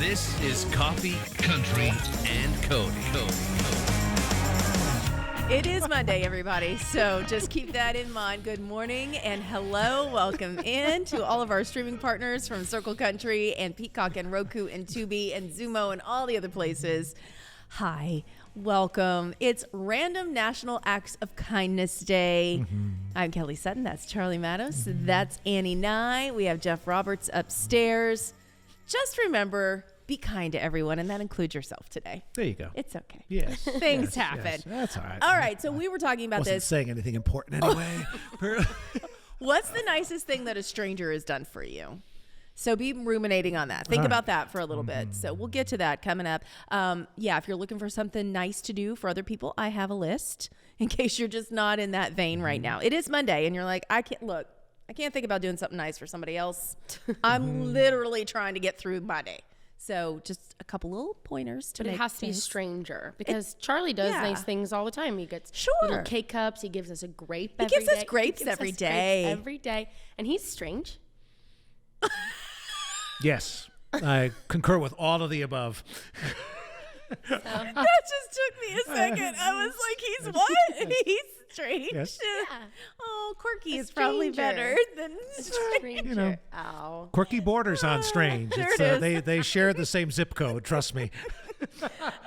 This is Coffee, Country, and Cody. It is Monday, everybody, so just keep that in mind. Good morning and hello. Welcome in to all of our streaming partners from Circle Country and Peacock and Roku and Tubi and Zumo and all the other places. Hi, welcome. It's Random National Acts of Kindness Day. I'm Kelly Sutton. That's Charlie Matos. That's Annie Nye. We have Jeff Roberts upstairs. Just remember, be kind to everyone, and that includes yourself today. There you go. It's okay. Yes. Things happen. Yes. That's all right. All right, so we were talking about Wasn't this. saying anything important anyway. What's the nicest thing that a stranger has done for you? So be ruminating on that. Think about that for a little bit. So we'll get to that coming up. If you're looking for something nice to do for other people, I have a list in case you're just not in that vein right now. It is Monday, and you're like, I can't think about doing something nice for somebody else. I'm literally trying to get through my day. So just a couple little pointers to make. But it has to be a stranger because Charlie does nice things all the time. He gets little K cups. He gives us a grape every day. He gives us grapes every day. Every day. And he's strange. Yes. I concur with all of the above. That just took me a second. I was like, he's what? He's strange. Yes. Yeah. Oh, quirky is probably better than strange. You know, ow. Quirky borders on strange. There it is. They share the same zip code. Trust me.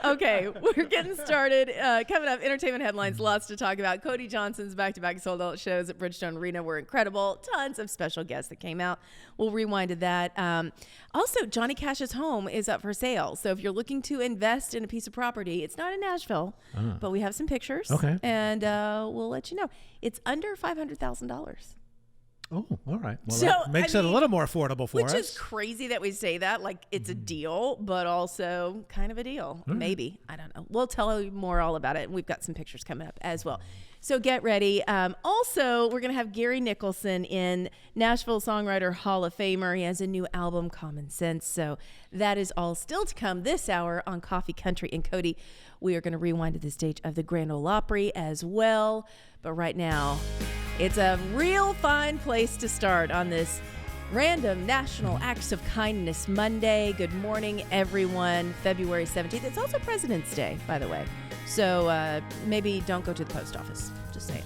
Okay, we're getting started. Coming up, entertainment headlines, lots to talk about. Cody Johnson's back-to-back sold-out shows at Bridgestone Arena were incredible. Tons of special guests that came out. We'll rewind to that. Also, Johnny Cash's home is up for sale. So if you're looking to invest in a piece of property, it's not in Nashville, but we have some pictures. Okay. And we'll let you know. It's under $500,000. Oh, all right. Well, So, that makes it a little more affordable for us. Which is crazy that we say that, like it's a deal, but also kind of a deal. Maybe. I don't know. We'll tell you more all about it. And we've got some pictures coming up as well. So get ready. Also, we're going to have Gary Nicholson in, Nashville Songwriter Hall of Famer. He has a new album, Common Sense. So that is all still to come this hour on Coffee, Country, and Cody. We are going to rewind to the stage of the Grand Ole Opry as well. But right now, it's a real fine place to start on this Random National Acts of Kindness Monday. Good morning, everyone. February 17th. It's also President's Day, by the way. So maybe don't go to the post office. Just saying.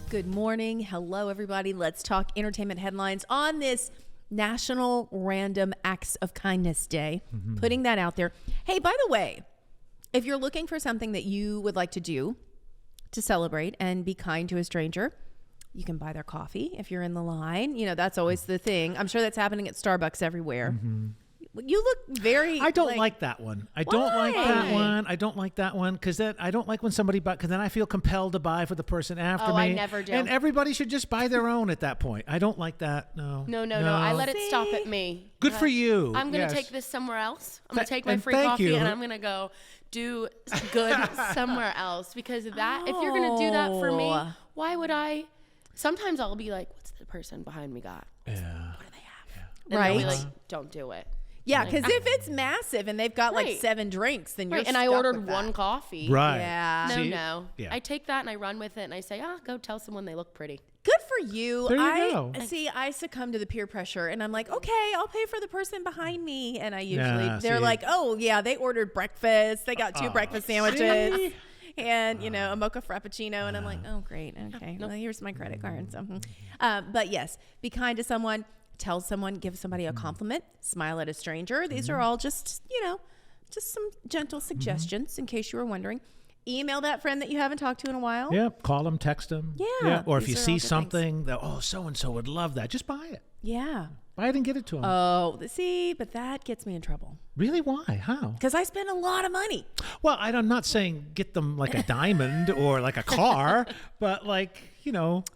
Good morning. Hello, everybody. Let's talk entertainment headlines on this National Random Acts of Kindness Day. Putting that out there. Hey, by the way, if you're looking for something that you would like to do to celebrate and be kind to a stranger, you can buy their coffee if you're in the line. You know, that's always the thing. I'm sure that's happening at Starbucks everywhere. You look very... I don't like that one. I don't like that one because I don't like when somebody buys, because then I feel compelled to buy for the person after me. I never do. And everybody should just buy their own at that point. I don't like that. No. I let it stop at me. Good for you. I'm going to take this somewhere else. I'm going to take my free coffee and I'm going to go do good somewhere else because if you're going to do that for me, why would I... Sometimes I'll be like, what's the person behind me got? Yeah. What do they have? And Right. they'll be like, don't do it. Yeah, because if it's massive and they've got like 7 drinks, then you're and I stuck ordered with one that. coffee. Right. Yeah. No. Yeah. I take that and I run with it and I say, go tell someone they look pretty. Good for you. There you go. See, I succumb to the peer pressure and I'm like, okay, I'll pay for the person behind me. And I usually, they're see. like, oh yeah, they ordered breakfast. They got 2 breakfast sandwiches. And, a mocha frappuccino. And I'm like, oh, great. Okay. Well, here's my credit card. So, but yes, be kind to someone. Tell someone, give somebody a compliment. Smile at a stranger. These are all just, just some gentle suggestions in case you were wondering. Email that friend that you haven't talked to in a while. Yeah. Call them, text them. Yeah. Or if these you are all see good something that, so-and-so would love that, just buy it. Yeah. Buy it and get it to them. Oh, see, but that gets me in trouble. Really? Why? How? Because I spend a lot of money. Well, I'm not saying get them like a diamond or like a car, but like,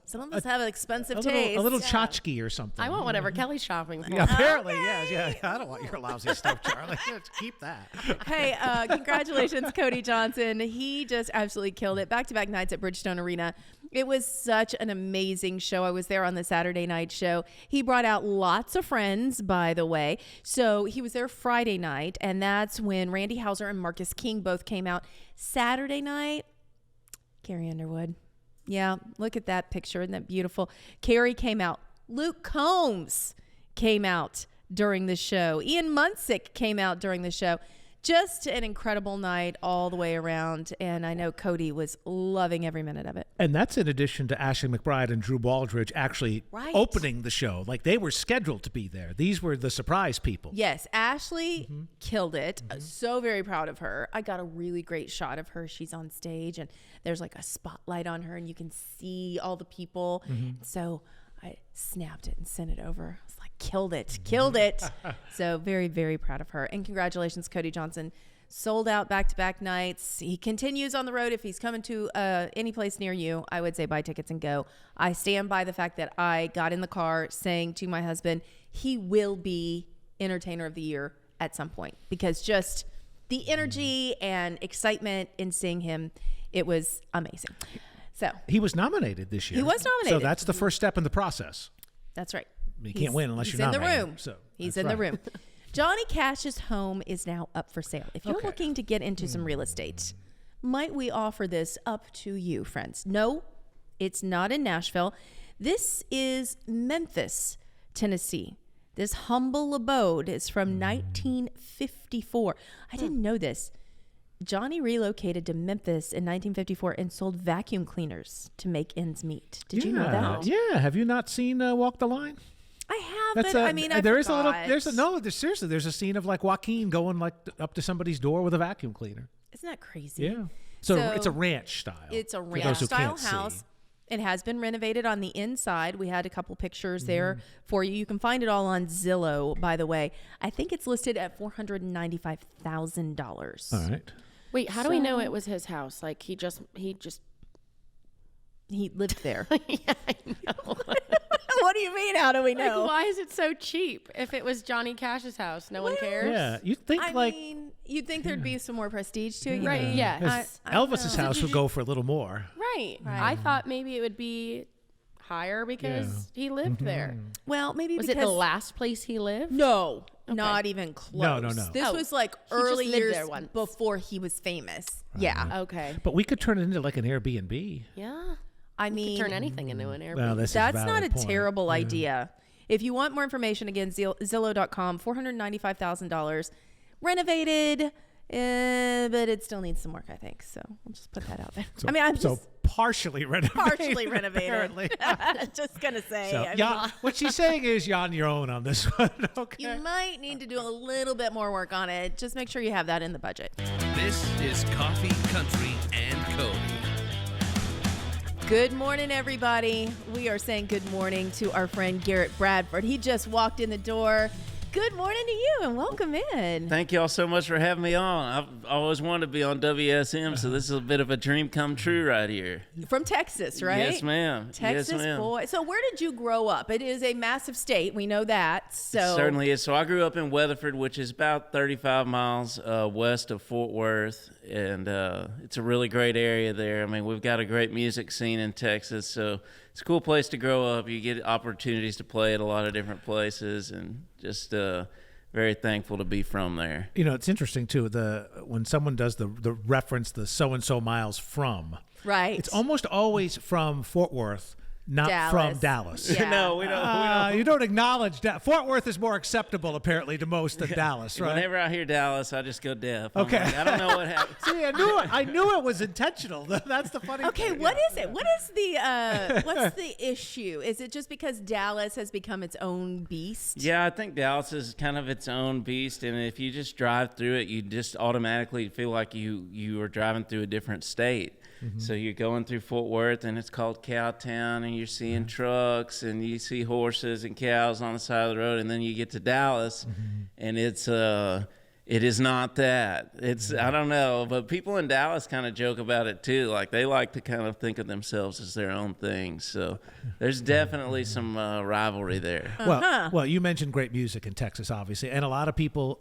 Some of us have an expensive a taste. little tchotchke or something. I want whatever Kelly's shopping for. Yeah, apparently, yes. Yeah. I don't want your lousy stuff, Charlie. Just keep that. Hey, congratulations, Cody Johnson. He just absolutely killed it. Back-to-back nights at Bridgestone Arena. It was such an amazing show. I was there on the Saturday night show. He brought out lots of friends, by the way. So he was there Friday night, and that's when Randy Houser and Marcus King both came out. Saturday night, Carrie Underwood. Yeah, look at that picture. Isn't that beautiful? Carrie came out. Luke Combs came out. during the show. Ian Munsick came out during the show. Just an incredible night all the way around, and I know Cody was loving every minute of it. And that's in addition to Ashley McBride and Drew Baldridge actually opening the show. Like, they were scheduled to be there. These were the surprise people. Yes, Ashley killed it. So very proud of her. I got a really great shot of her. She's on stage, and there's like a spotlight on her, and you can see all the people. So I snapped it and sent it over. I was like, killed it. So very, very proud of her. And congratulations, Cody Johnson. Sold out back-to-back nights. He continues on the road. If he's coming to any place near you, I would say buy tickets and go. I stand by the fact that I got in the car saying to my husband, he will be Entertainer of the Year at some point, because just the energy and excitement in seeing him, it was amazing. So he was nominated this year. He was nominated. So that's the first step in the process. That's right. You can't win unless you're nominated. He's in the room. So he's in the room. Johnny Cash's home is now up for sale. If you're looking to get into some real estate, might we offer this up to you, friends? No, it's not in Nashville. This is Memphis, Tennessee. This humble abode is from 1954. I didn't know this. Johnny relocated to Memphis in 1954 and sold vacuum cleaners to make ends meet. Did you know that? Yeah. Have you not seen Walk the Line? I have, but I mean, I there's forgot. seriously, there's a scene of like Joaquin going like up to somebody's door with a vacuum cleaner. Isn't that crazy? Yeah. So it's a ranch style. It's a ranch style house. It has been renovated on the inside. We had a couple pictures there for you. You can find it all on Zillow, by the way. I think it's listed at $495,000. All right. Wait, how do we know it was his house? Like he lived there. Yeah, I know. What do you mean? How do we know? Like, why is it so cheap? If it was Johnny Cash's house, no one cares. Yeah, you'd think you'd think there'd be some more prestige to it, right? Yes. Elvis's house would go for a little more. Right. I thought maybe it would be higher because he lived there. Well, maybe was it the last place he lived? No, not even close. No. This was like early just lived years there once. before he was famous. Yeah. Okay. But we could turn it into like an Airbnb. Yeah. I mean, turn anything into an Airbnb. Well, that's not a terrible idea. If you want more information, again, Zillow.com, $495,000, renovated, but it still needs some work, I think. So we'll just put that out there. So, I'm just partially renovated. Partially renovated. Just gonna say. So, what she's saying is you're on your own on this one. Okay. You might need to do a little bit more work on it. Just make sure you have that in the budget. This is Coffee, Country, and Cody. Good morning, everybody. We are saying good morning to our friend Garrett Bradford. He just walked in the door. Good morning to you and welcome in. Thank you all so much for having me on. I've always wanted to be on WSM, so this is a bit of a dream come true right here. From Texas, right? Yes, ma'am. Texas yes, ma'am. boy. So where did you grow up? It is a massive state. We know that. So Certainly is. So I grew up in Weatherford, which is about 35 miles west of Fort Worth, and it's a really great area there. I mean, we've got a great music scene in Texas, so it's a cool place to grow up. You get opportunities to play at a lot of different places, and just very thankful to be from there. You know, it's interesting too. When someone does the reference, the so and so miles from, right? It's almost always from Fort Worth, not Dallas. from Dallas. Yeah. No, we don't. You don't acknowledge that. Fort Worth is more acceptable apparently to most than Dallas, right? Whenever I hear Dallas, I just go deaf. Okay. Like, I don't know what happened. See, I knew it was intentional. That's the funny thing. Okay, what is it? What is the what's the issue? Is it just because Dallas has become its own beast? Yeah, I think Dallas is kind of its own beast, and if you just drive through it, you just automatically feel like you are driving through a different state. Mm-hmm. So you're going through Fort Worth, and it's called Cowtown, and you're seeing trucks, and you see horses and cows on the side of the road, and then you get to Dallas, and it is not that. It's, I don't know, but people in Dallas kind of joke about it too. Like, they like to kind of think of themselves as their own thing. So there's definitely some rivalry there. Well, you mentioned great music in Texas, obviously, and a lot of people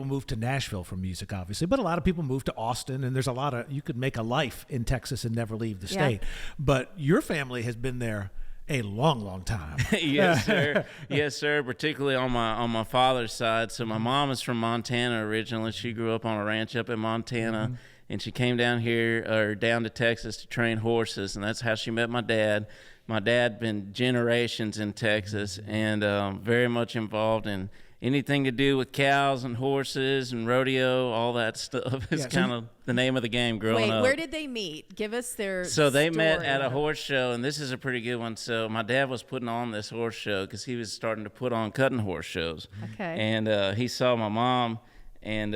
move to Nashville for music, obviously, but a lot of people move to Austin, and there's you could make a life in Texas and never leave the state. But your family has been there a long time. Yes, sir. Yes, sir. Particularly on my father's side. So my mom is from Montana originally. She grew up on a ranch up in Montana, and she came down to Texas to train horses, and that's how she met my dad. My dad been generations in Texas and very much involved in anything to do with cows and horses and rodeo, all that stuff is kind of the name of the game growing up. Where did they meet? Give us their So they story. met at a horse show, and this is a pretty good one. So my dad was putting on this horse show because he was starting to put on cutting horse shows. Okay. And he saw my mom, and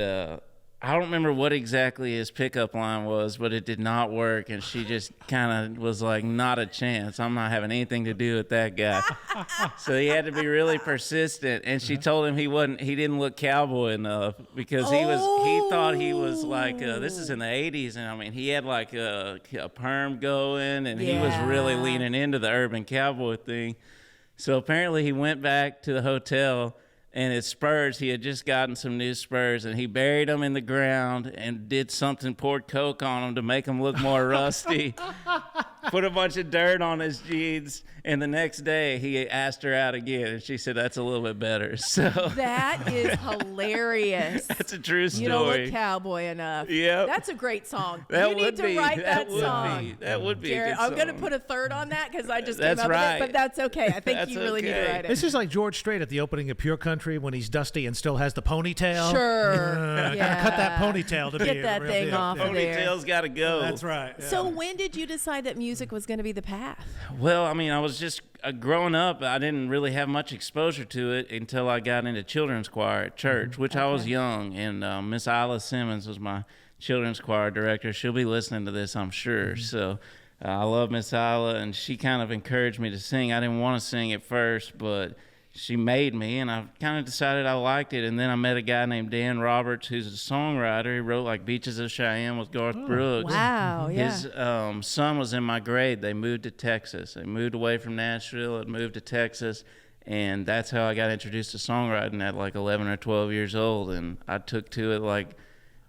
I don't remember what exactly his pickup line was, but it did not work, and she just kind of was like, not a chance. I'm not having anything to do with that guy. So he had to be really persistent, and she told him he didn't look cowboy enough because he thought he was like, this is in the 80s, and I mean, he had like a perm going, and he was really leaning into the urban cowboy thing. So apparently he went back to the hotel, and his spurs, he had just gotten some new spurs, and he buried them in the ground and did something, poured Coke on them to make them look more rusty, put a bunch of dirt on his jeans, and the next day he asked her out again, and she said, that's a little bit better. So that is hilarious. That's a true story. You don't look cowboy enough. Yep. That's a great song. That you need to write that song. That would be Garrett, a good song. I'm going to put a third on that because I just That's came up right. with it, but that's okay. I think you really need to write it. This is like George Strait at the opening of Pure Country when he's dusty and still has the ponytail. Sure. Gotta cut that ponytail to Get be that a real thing deal. off of there. Ponytail's got to go. That's right. Yeah. So when did you decide that music was going to be the path? Well, I mean, I was just growing up, I didn't really have much exposure to it until I got into children's choir at church, which I was young. And Miss Isla Simmons was my children's choir director. She'll be listening to this, I'm sure. So I love Miss Isla, and she kind of encouraged me to sing. I didn't want to sing at first, but she made me, and I kind of decided I liked it. And then I met a guy named Dan Roberts, who's a songwriter. He wrote like Beaches of Cheyenne with Garth Brooks. Wow, yeah. His son was in my grade. They moved to Texas. They moved away from Nashville and moved to Texas. And that's how I got introduced to songwriting at like 11 or 12 years old. And I took to it like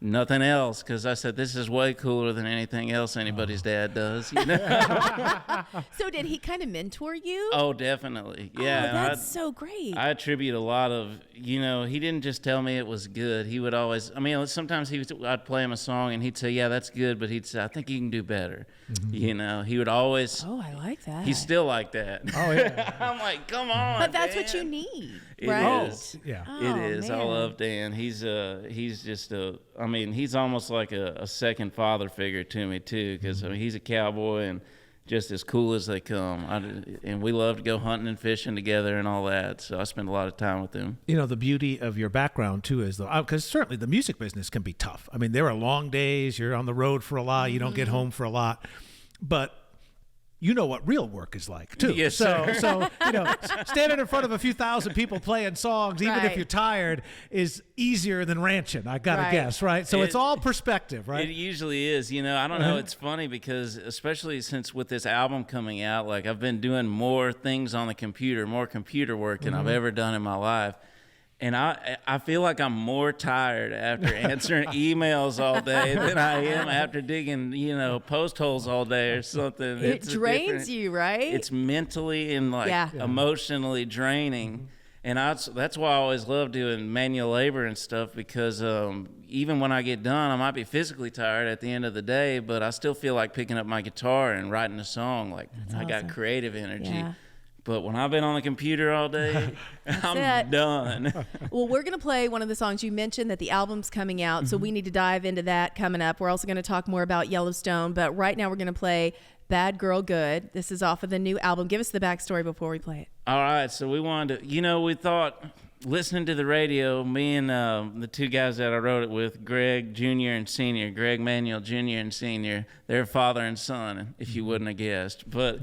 nothing else, because I said, this is way cooler than anything else anybody's dad does. You know? So did he kind of mentor you? Oh, definitely. Yeah. Oh, that's so great. I attribute a lot of, he didn't just tell me it was good. He would always, sometimes I'd play him a song and he'd say, yeah, that's good. But he'd say, I think you can do better. Mm-hmm. He would always. Oh, I like that. He's still like that. Oh, yeah. I'm like, come on. But that's Dan. what you need, It right? is. Yeah. It is. I man. love Dan. He's just he's almost like a second father figure to me too, because he's a cowboy and just as cool as they come. And we love to go hunting and fishing together and all that. So I spend a lot of time with him. The beauty of your background too is because certainly the music business can be tough. I mean, there are long days. You're on the road for a lot. You don't get home for a lot, but you know what real work is like too. Yes, so standing in front of a few thousand people playing songs, even if Right. you're tired, is easier than ranching. I gotta Right. guess, right? So it's all perspective, right? It usually is. I don't know. It's funny because especially since with this album coming out, like I've been doing more things on the computer, more computer work than I've ever done in my life. And I feel like I'm more tired after answering emails all day than I am after digging, post holes all day or something. It drains you, right? It's mentally and emotionally draining. And that's why I always love doing manual labor and stuff, because even when I get done, I might be physically tired at the end of the day, but I still feel like picking up my guitar and writing a song. Like I got creative energy. Yeah. But when I've been on the computer all day, I'm done. Well, we're going to play one of the songs. You mentioned that the album's coming out, so we need to dive into that coming up. We're also going to talk more about Yellowstone, but right now we're going to play Bad Girl Good. This is off of the new album. Give us the backstory before we play it. All right, so we wanted to, we thought, listening to the radio, me and the two guys that I wrote it with, Greg Jr. and Sr., Greg Manuel Jr. and Sr., they're father and son, if you wouldn't have guessed. But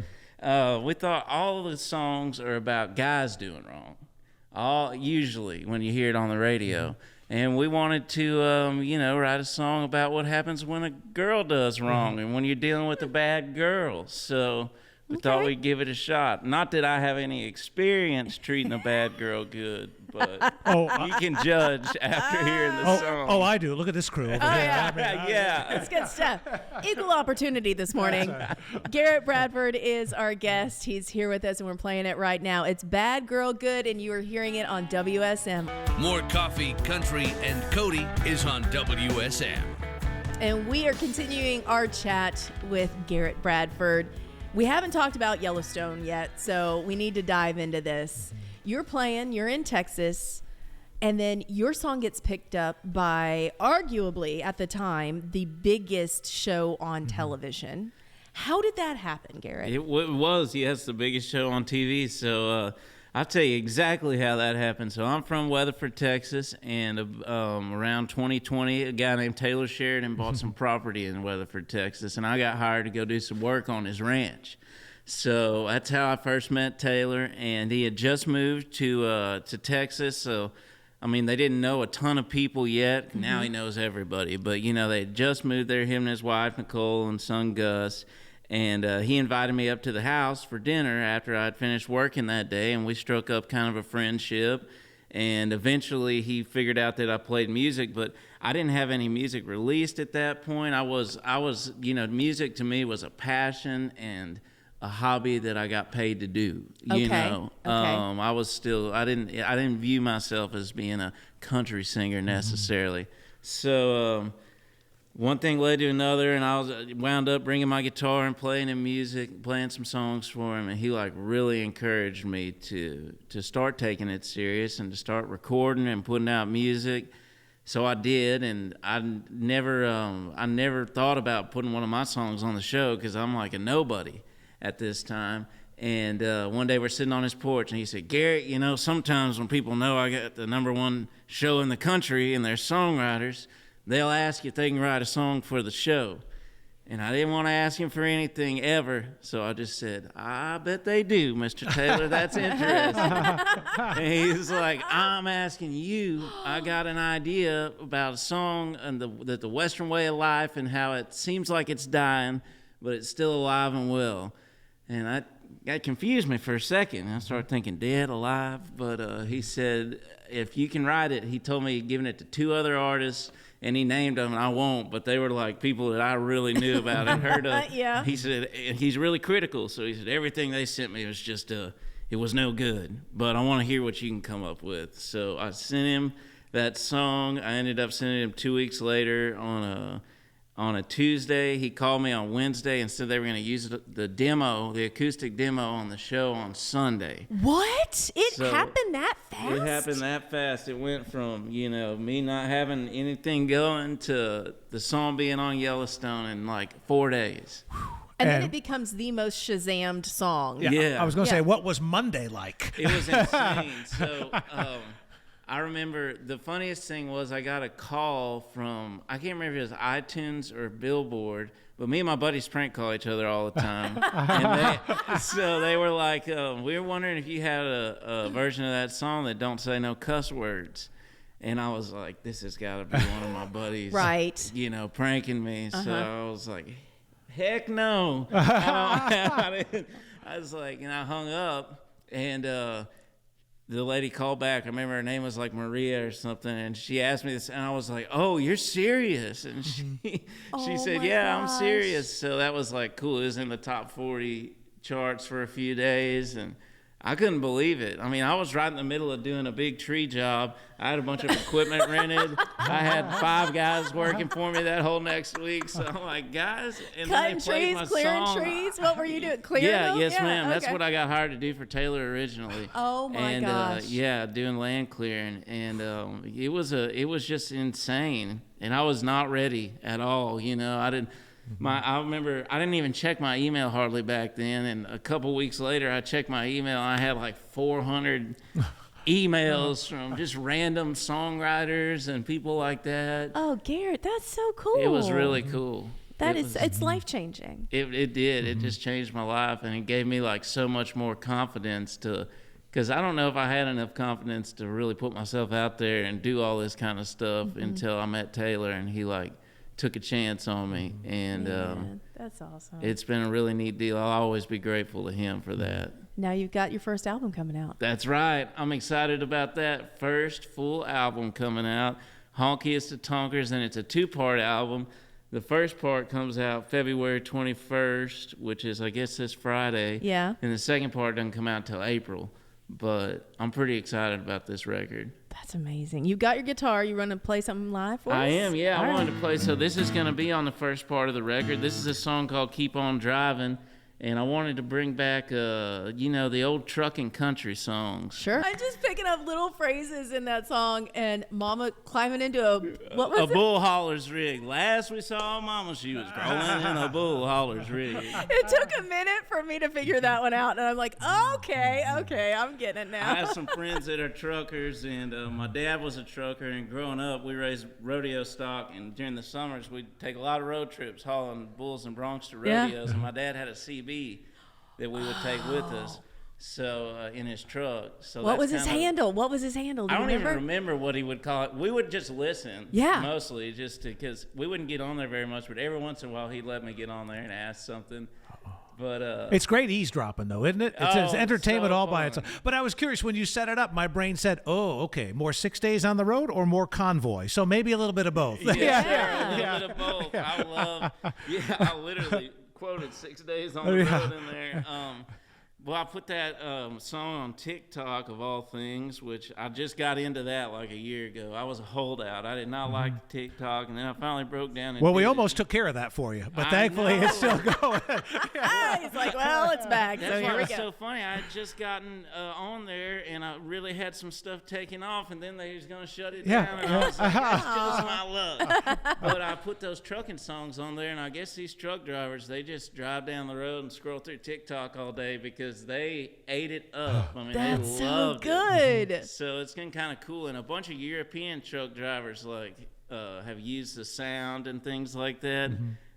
we thought all of the songs are about guys doing wrong, usually when you hear it on the radio. And we wanted to, write a song about what happens when a girl does wrong and when you're dealing with a bad girl. So we thought we'd give it a shot. Not that I have any experience treating a bad girl good, but you can judge after hearing the song. Oh, I do. Look at this crew over here. Yeah. That's good stuff. Equal opportunity this morning. Garrett Bradford is our guest. He's here with us, and we're playing it right now. It's Bad Girl Good, and you are hearing it on WSM. More coffee, country, and Cody is on WSM. And we are continuing our chat with Garrett Bradford. We haven't talked about Yellowstone yet, so we need to dive into this. You're in Texas, and then your song gets picked up by arguably, at the time, the biggest show on television. How did that happen, Garrett? It was, yes, the biggest show on TV. So I'll tell you exactly how that happened. So I'm from Weatherford, Texas, and around 2020, a guy named Taylor Sheridan bought some property in Weatherford, Texas, and I got hired to go do some work on his ranch. So that's how I first met Taylor, and he had just moved to Texas. So, I mean, they didn't know a ton of people yet. Mm-hmm. Now he knows everybody. But, you know, they had just moved there, him and his wife, Nicole, and son Gus. And he invited me up to the house for dinner after I'd finished working that day, and we struck up kind of a friendship. And eventually he figured out that I played music, but I didn't have any music released at that point. I was, you know, music to me was a passion and a hobby that I got paid to do. You know, I didn't view myself as being a country singer necessarily. So one thing led to another, and I wound up bringing my guitar and playing him music, playing some songs for him, and he like really encouraged me to start taking it serious and to start recording and putting out music. So I did, and I never thought about putting one of my songs on the show because I'm like a nobody at this time. And one day we're sitting on his porch, and he said, "Garrett, you know, sometimes when people know I got the #1 show in the country and they're songwriters, they'll ask if they can write a song for the show." And I didn't want to ask him for anything ever, so I just said, "I bet they do, Mr. Taylor. That's interesting." And he's like, "I'm asking you. I got an idea about a song and the Western way of life and how it seems like it's dying, but it's still alive and well." And that confused me for a second. I started thinking, dead, alive? But he said, if you can write it, he told me he'd given it to 2 other artists, and he named them, and I won't, but they were like people that I really knew about and heard of. Yeah. He said, and he's really critical, so he said, everything they sent me was just, it was no good, but I want to hear what you can come up with. So I sent him that song. I ended up sending him 2 weeks later on a Tuesday. He called me on Wednesday and said they were going to use the acoustic demo on the show on Sunday. What? It happened that fast? It happened that fast. It went from, you know, me not having anything going to the song being on Yellowstone in like 4 days. And then it becomes the most Shazammed song. Yeah. I was going to say, what was Monday like? It was insane. So I remember the funniest thing was I got a call from, I can't remember if it was iTunes or Billboard, but me and my buddies prank call each other all the time. So they were like, we were wondering if you had a version of that song that don't say no cuss words. And I was like, this has got to be one of my buddies, right? You know, pranking me. So I was like, heck no. I was like, and I hung up, and the lady called back. I remember her name was like Maria or something, and she asked me this, and I was like, "Oh, you're serious?" And she said, "Yeah, I'm serious." So that was like cool. It was in the top 40 charts for a few days, and I couldn't believe it. I mean, I was right in the middle of doing a big tree job. I had a bunch of equipment rented. I had 5 guys working for me that whole next week. So I'm like, guys, and cutting then they played trees, my clearing song. trees. What were you doing? Clearing them? Yes, ma'am. Okay. That's what I got hired to do for Taylor originally. Oh my gosh. Doing land clearing, and it was just insane, and I was not ready at all. You know, I remember I didn't even check my email hardly back then, and a couple weeks later I checked my email and I had like 400 emails from just random songwriters and people like that. Oh, Garrett, that's so cool. It was really cool. It's life-changing. It did. It just changed my life, and it gave me like so much more confidence because I don't know if I had enough confidence to really put myself out there and do all this kind of stuff until I met Taylor, and he like took a chance on me, and that's awesome. It's been a really neat deal. I'll always be grateful to him for that. Now you've got your first album coming out. That's right. I'm excited about that first full album coming out, Honkiest to Tonkers, and it's a 2-part album. The first part comes out February 21st, which is, I guess, this Friday. Yeah. And the second part doesn't come out till April. But I'm pretty excited about this record. That's amazing. You got your guitar. You want to play something live for us? I am, yeah. All I right. wanted to play. So this is going to be on the first part of the record. This is a song called Keep On Driving. And I wanted to bring back, the old trucking country songs. Sure. I'm just picking up little phrases in that song, and Mama climbing into what was a it? bull hauler's rig. Last we saw Mama, she was rolling in a bull hauler's rig. It took a minute for me to figure that one out, and I'm like, okay, I'm getting it now. I have some friends that are truckers, and my dad was a trucker, and growing up, we raised rodeo stock, and during the summers, we'd take a lot of road trips hauling bulls and broncs to rodeos, and my dad had a CB that we would take with us, so in his truck. So what was his handle? What was his handle? Do I you don't remember? even remember what he would call it. We would just listen, mostly, just because we wouldn't get on there very much. But every once in a while, he'd let me get on there and ask something. But it's great eavesdropping, though, isn't it? It's entertainment so all by fun. itself. But I was curious, when you set it up, my brain said, "Oh, okay, more 6 days on the road or more convoy." So maybe a little bit of both. A little bit of both. I literally quoted 6 days on the road in there. Well, I put that song on TikTok, of all things, which I just got into that like a year ago. I was a holdout. I did not like TikTok, and then I finally broke down and Well, we did almost it. took care of that for you, but thankfully it's still going. He's like, well, it's back, That's so why here we it's go. so funny. I had just gotten on there, and I really had some stuff taken off, and then they was going to shut it down, and I was like, that's just my luck. But I put those trucking songs on there, and I guess these truck drivers, they just drive down the road and scroll through TikTok all day because they ate it up. I mean, That's they so loved good. it. So it's been kind of cool, and a bunch of European truck drivers have used the sound and things like that.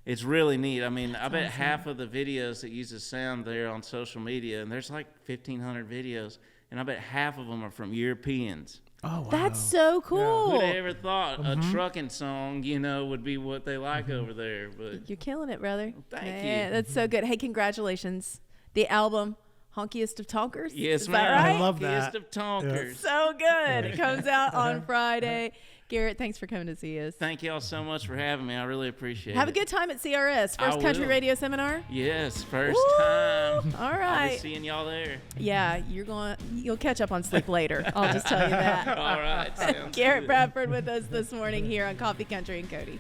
It's really neat. I mean, I bet half of the videos that use the sound there on social media, and there's like 1,500 videos, and I bet half of them are from Europeans. Oh, wow. That's so cool. Who'd have ever thought a trucking song, would be what they like over there? But You're killing it, brother. Thank Man, you. That's so good. Hey, congratulations. The album, Honkiest of Tonkers. yes, Is ma'am. that right? I love that. Honkiest of Tonkers. So good. It comes out on Friday. Garrett, thanks for coming to see us. Thank y'all so much for having me. I really appreciate it. Have a good time at CRS, First I Country will. Radio Seminar. Yes, first Woo! time. All I'll be right. seeing y'all there. Yeah, you'll catch up on sleep later. I'll just tell you that. All right. Sounds Garrett good. Bradford with us this morning here on Coffee Country and Cody.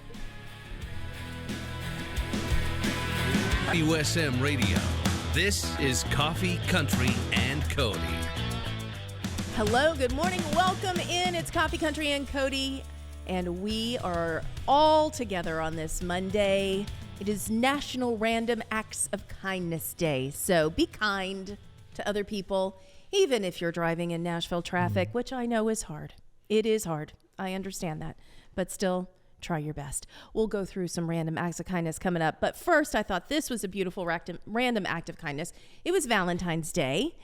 WSM Radio. This is Coffee Country and Cody. Hello, good morning. Welcome in. It's Coffee Country and Cody, and we are all together on this Monday. It is National Random Acts of Kindness Day, so be kind to other people, even if you're driving in Nashville traffic, which I know is hard. It is hard. I understand that, but still, try your best. We'll go through some random acts of kindness coming up, but first, I thought this was a beautiful random act of kindness. It was Valentine's Day.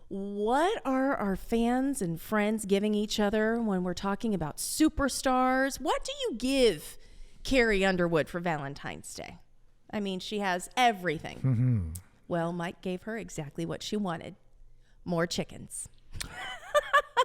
What are our fans and friends giving each other when we're talking about superstars? What do you give Carrie Underwood for Valentine's Day? I mean, she has everything. Well, Mike gave her exactly what she wanted. More chickens.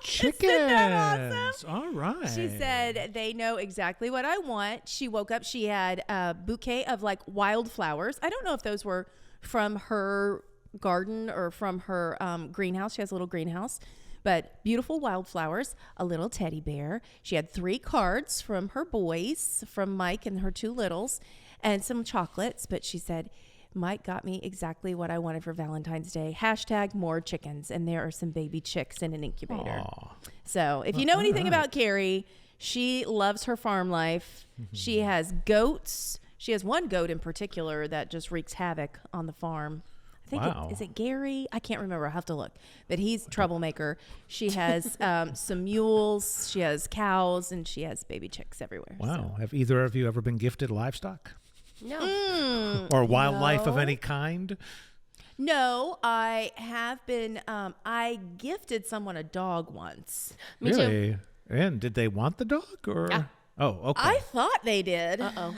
Chickens. Isn't that awesome? All right. She said, they know exactly what I want. She woke up, she had a bouquet of like wildflowers. I don't know if those were from her garden or from her greenhouse. She has a little greenhouse, but beautiful wildflowers, a little teddy bear. She had 3 cards from her boys, from Mike and her 2 littles, and some chocolates. But she said, Mike got me exactly what I wanted for Valentine's Day. # more chickens. And there are some baby chicks in an incubator. Aw. So if you know anything about Carrie, she loves her farm life. She has goats. She has one goat in particular that just wreaks havoc on the farm. I think Wow. is it Gary? I can't remember. I'll have to look. But he's a troublemaker. She has some mules. She has cows, and she has baby chicks everywhere. Wow. Have either of you ever been gifted livestock No. or wildlife of no. any kind? No, I have been. I gifted someone a dog once. Me too. Really? And did they want the dog or? Yeah. Oh, okay. I thought they did. Uh-oh.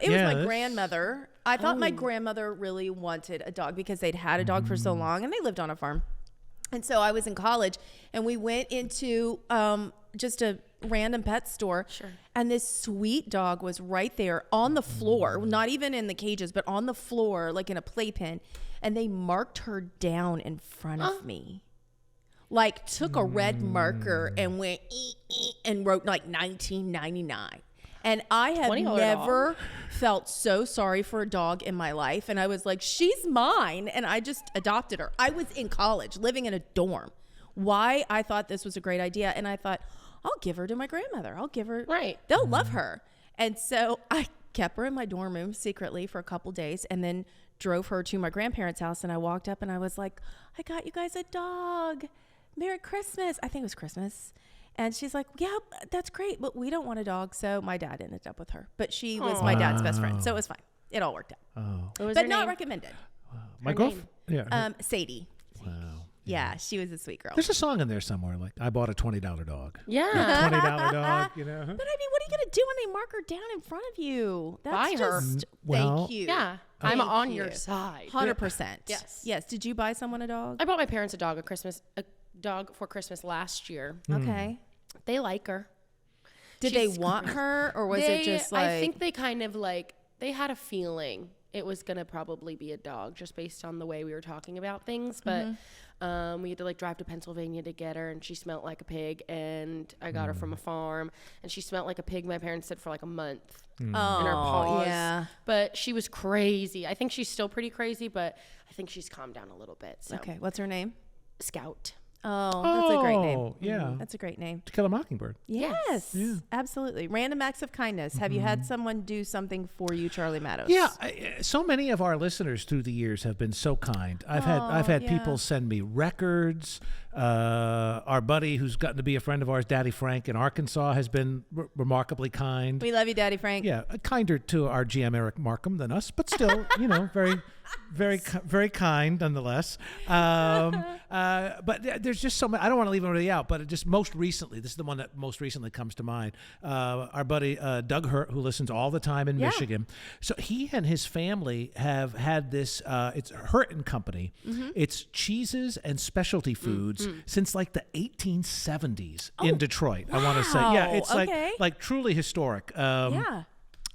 It was Yeah, my that's- grandmother. I thought my grandmother really wanted a dog because they'd had a dog for so long and they lived on a farm. And so I was in college and we went into just a random pet store. Sure. And this sweet dog was right there on the floor, not even in the cages, but on the floor, like in a playpen. And they marked her down in front of me. like took a red marker and went and wrote like 1999. And I have never felt so sorry for a dog in my life. And I was like, she's mine. And I just adopted her. I was in college living in a dorm. Why I thought this was a great idea. And I thought, I'll give her to my grandmother. I'll give her. Right. They'll love her. And so I kept her in my dorm room secretly for a couple days and then drove her to my grandparents' house. And I walked up and I was like, I got you guys a dog. Merry Christmas. I think it was Christmas. And she's like, yeah, that's great, but we don't want a dog. So my dad ended up with her. But she was my dad's best friend. So it was fine. It all worked out. Oh. But not recommended. My girlfriend? Yeah. Sadie. Wow. Yeah, she was a sweet girl. There's a song in there somewhere like, I bought a $20 dog. Yeah. $20 dog, you know. But I mean, what are you going to do when they mark her down in front of you? That's Buy her. just, Well, thank you. Yeah. I'm on your side. 100%. Yes. Yes. Did you buy someone a dog? I bought my parents a dog for Christmas last year. Okay. They like her. Did they want her, or was it just like? I think they kind of like, they had a feeling it was going to probably be a dog just based on the way we were talking about things. But we had to like drive to Pennsylvania to get her, and she smelled like a pig, and I got her from a farm, and she smelled like a pig, my parents said, for like a month in her paws. Yeah. But she was crazy. I think she's still pretty crazy, but I think she's calmed down a little bit. So. Okay. What's her name? Scout. Oh, that's a great name. Yeah. That's a great name. To Kill a Mockingbird. Yes. Yeah. Absolutely. Random acts of kindness. Have you had someone do something for you, Charlie Matos? Yeah, so many of our listeners through the years have been so kind. I've had people send me records. Our buddy who's gotten to be a friend of ours, Daddy Frank in Arkansas, has been remarkably kind. We love you, Daddy Frank. Yeah, kinder to our GM Eric Markham than us, but still, very kind nonetheless. But there's just so many. I don't want to leave anybody out, but just most recently, this is the one that most recently comes to mind. Our buddy Doug Hurt, who listens all the time in Michigan. So he and his family have had this. It's Hurt and Company. It's cheeses and specialty foods since like the 1870s in Detroit. I want to say, yeah, it's like truly historic.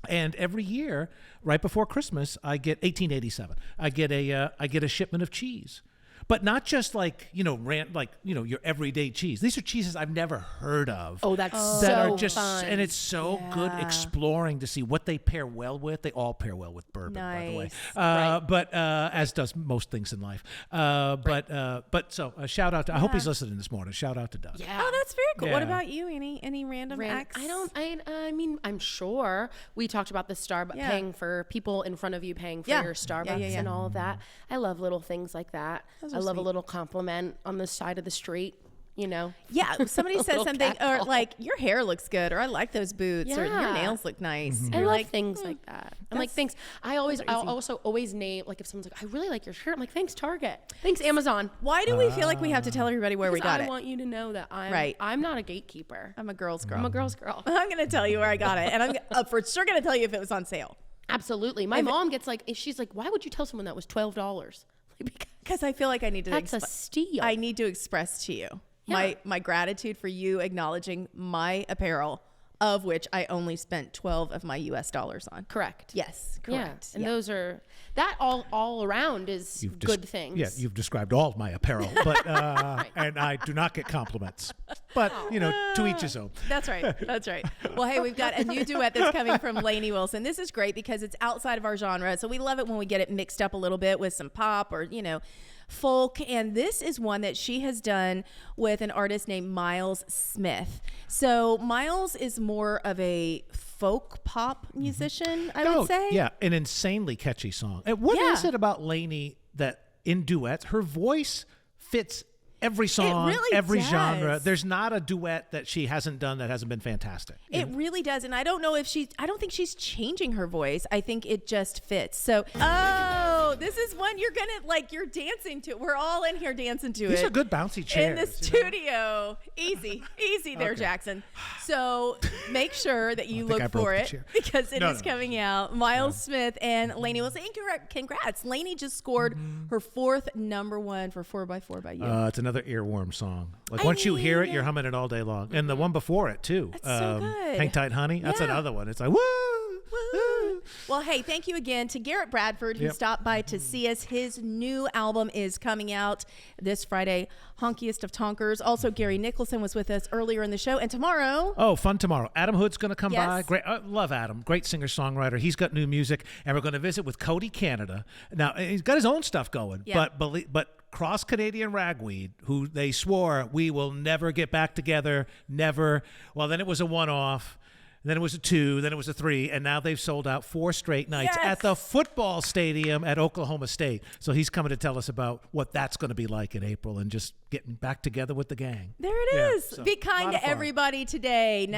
And every year, right before Christmas, I get 1887. I get a shipment of cheese. But not just like, your everyday cheese. These are cheeses I've never heard of. Oh, that's that so are just fun. And it's so good exploring to see what they pair well with. They all pair well with bourbon, by the way. But as does most things in life. But so a shout out to, I hope he's listening this morning. Shout out to Doug. Yeah. Oh, that's very cool. Yeah. What about you? Any random acts? I mean, I'm sure we talked about the Starbucks, paying for people in front of you, paying for your Starbucks and all of that. I love little things like that. I love a little compliment on the side of the street, Yeah, somebody says something, or like, your hair looks good, or I like those boots, or your nails look nice. I like things like that. I'm like, thanks. I'll also always name, like, if someone's like, I really like your shirt, I'm like, thanks, Target. Thanks, Amazon. Why do we feel like we have to tell everybody where we got it? I want you to know that I'm not a gatekeeper. I'm a girl's girl. I'm a girl's girl. I'm going to tell you where I got it, and I'm for sure going to tell you if it was on sale. Absolutely. My mom gets like, she's like, why would you tell someone that was $12? Because I feel like I need to. That's a steal. I need to express to you my gratitude for you acknowledging my apparel, of which I only spent 12 of my US dollars on. Correct. Yes, correct. Yeah. And those are, that all around is good things. Yeah, you've described all of my apparel, but and I do not get compliments. But, to each his own. That's right. That's right. Well, hey, we've got a new duet that's coming from Lainey Wilson. This is great because it's outside of our genre. So we love it when we get it mixed up a little bit with some pop or, folk. And this is one that she has done with an artist named Miles Smith. So Miles is more of a folk pop musician, I would say. Yeah, an insanely catchy song. And what is it about Lainey that in duets, her voice fits every song, every genre? There's not a duet that she hasn't done that hasn't been fantastic. It really does. And I don't think she's changing her voice. I think it just fits. So, this is one you're dancing to. We're all in here dancing to it. These are good bouncy chairs. In the studio. Easy there, Jackson. So make sure that you look for it because it is coming out. Miles Smith and Lainey Wilson. Congrats. Lainey just scored her 4th #1 for 4x4 by You. It's another earworm song. Like once you hear it, you're humming it all day long. And the one before it too. That's so good. Hang Tight Honey. That's another one. It's like, woo! Well, hey, thank you again to Garrett Bradford, who stopped by to see us. His new album is coming out this Friday, Honkiest of Tonkers. Also, Gary Nicholson was with us earlier in the show. And tomorrow... Oh, fun tomorrow. Adam Hood's going to come by. Great. Love Adam. Great singer-songwriter. He's got new music. And we're going to visit with Cody, Canada. Now, he's got his own stuff going. Yeah. But Cross Canadian Ragweed, who they swore we will never get back together, never. Well, then it was a one-off. Then it was a 2, then it was a 3, and now they've sold out 4 straight nights at the football stadium at Oklahoma State. So he's coming to tell us about what that's going to be like in April and just getting back together with the gang. There it is. So, be kind to everybody today. Now